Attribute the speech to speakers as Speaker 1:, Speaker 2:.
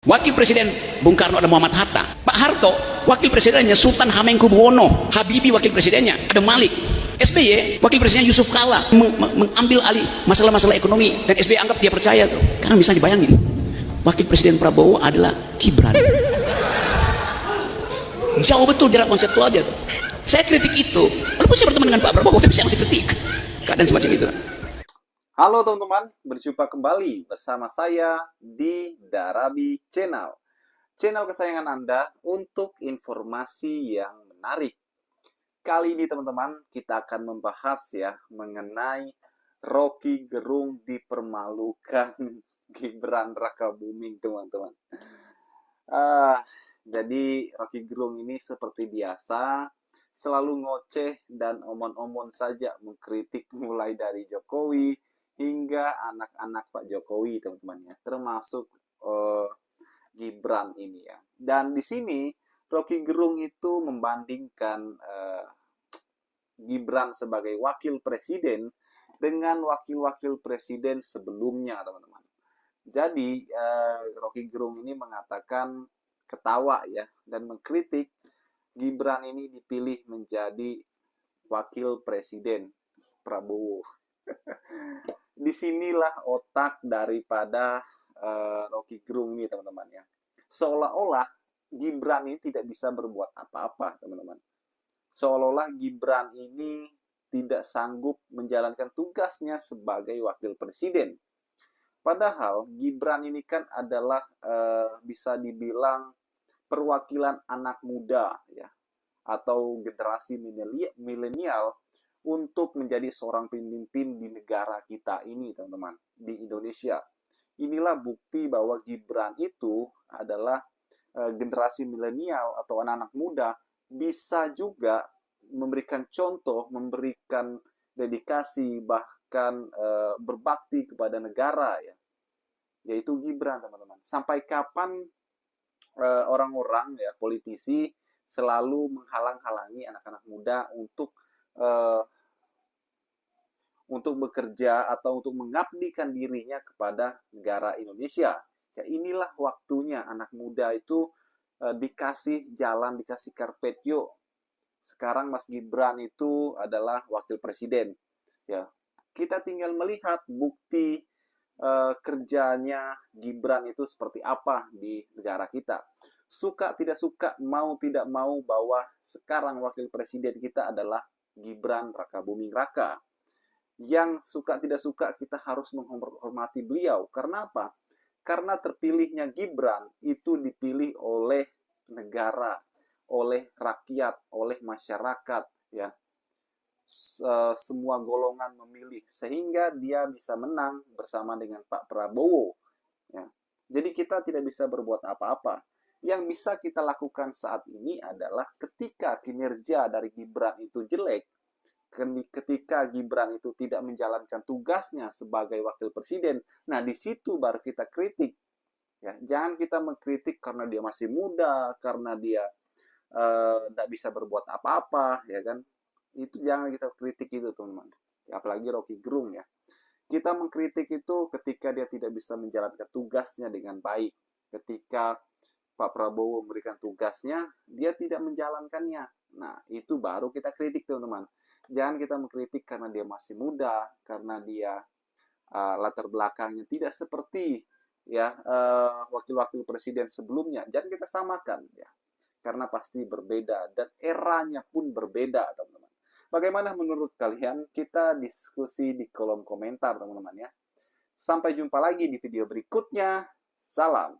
Speaker 1: Wakil Presiden Bung Karno ada Muhammad Hatta. Pak Harto, wakil presidennya Sultan Hamengkubuwono. Habibie wakil presidennya ada Malik. SBY, wakil presidennya Yusuf Kala mengambil alih masalah-masalah ekonomi, dan SBY anggap dia percaya tuh. Karena misalnya bayangin, wakil presiden Prabowo adalah Gibran. Jauh betul jarak konseptual aja tuh. Saya kritik itu. Walaupun saya berteman dengan Pak Prabowo, tapi saya masih kritik keadaan semacam itu.
Speaker 2: Halo teman-teman, berjumpa kembali bersama saya di Darabi Channel. Channel kesayangan Anda untuk informasi yang menarik. Kali ini teman-teman, kita akan membahas ya mengenai Rocky Gerung dipermalukan Gibran Rakabuming, teman-teman. Jadi Rocky Gerung ini seperti biasa selalu ngoceh dan omon-omon saja mengkritik mulai dari Jokowi hingga anak-anak Pak Jokowi, teman-teman ya, termasuk Gibran ini ya. Dan di sini Rocky Gerung itu membandingkan Gibran sebagai wakil presiden dengan wakil-wakil presiden sebelumnya, teman-teman. Jadi Rocky Gerung ini mengatakan, ketawa ya, dan mengkritik Gibran ini dipilih menjadi wakil presiden Prabowo. Disinilah otak daripada Rocky Gerung ini, teman-teman ya. Seolah-olah Gibran ini tidak bisa berbuat apa-apa, teman-teman. Seolah-olah Gibran ini tidak sanggup menjalankan tugasnya sebagai wakil presiden. Padahal Gibran ini kan adalah bisa dibilang perwakilan anak muda ya, atau generasi milenial untuk menjadi seorang pemimpin di negara kita ini, teman-teman, di Indonesia. Inilah bukti bahwa Gibran itu adalah generasi milenial atau anak-anak muda, bisa juga memberikan contoh, memberikan dedikasi, bahkan berbakti kepada negara ya, yaitu Gibran, teman-teman. Sampai kapan orang-orang ya, politisi selalu menghalang-halangi anak-anak muda untuk bekerja atau untuk mengabdikan dirinya kepada negara Indonesia. Ya, inilah waktunya anak muda itu dikasih jalan, dikasih karpet, yuk. Sekarang Mas Gibran itu adalah wakil presiden. Ya, kita tinggal melihat bukti kerjanya Gibran itu seperti apa di negara kita. Suka tidak suka, mau tidak mau, bahwa sekarang wakil presiden kita adalah Gibran Rakabuming Raka. Yang suka tidak suka, kita harus menghormati beliau. Karena apa? Karena terpilihnya Gibran itu dipilih oleh negara, oleh rakyat, oleh masyarakat ya. Semua golongan memilih sehingga dia bisa menang bersama dengan Pak Prabowo ya. Jadi kita tidak bisa berbuat apa-apa. Yang bisa kita lakukan saat ini adalah ketika kinerja dari Gibran itu jelek, ketika Gibran itu tidak menjalankan tugasnya sebagai wakil presiden, nah di situ baru kita kritik ya. Jangan kita mengkritik karena dia masih muda, karena dia tidak bisa berbuat apa-apa ya kan. Itu jangan kita kritik itu, teman-teman. Apalagi Rocky Gerung ya. Kita mengkritik itu ketika dia tidak bisa menjalankan tugasnya dengan baik. Ketika Pak Prabowo memberikan tugasnya, dia tidak menjalankannya. Nah, itu baru kita kritik, teman-teman. Jangan kita mengkritik karena dia masih muda, karena dia latar belakangnya tidak seperti ya wakil-wakil presiden sebelumnya. Jangan kita samakan ya. Karena pasti berbeda dan eranya pun berbeda, teman-teman. Bagaimana menurut kalian? Kita diskusi di kolom komentar, teman-teman ya. Sampai jumpa lagi di video berikutnya. Salam.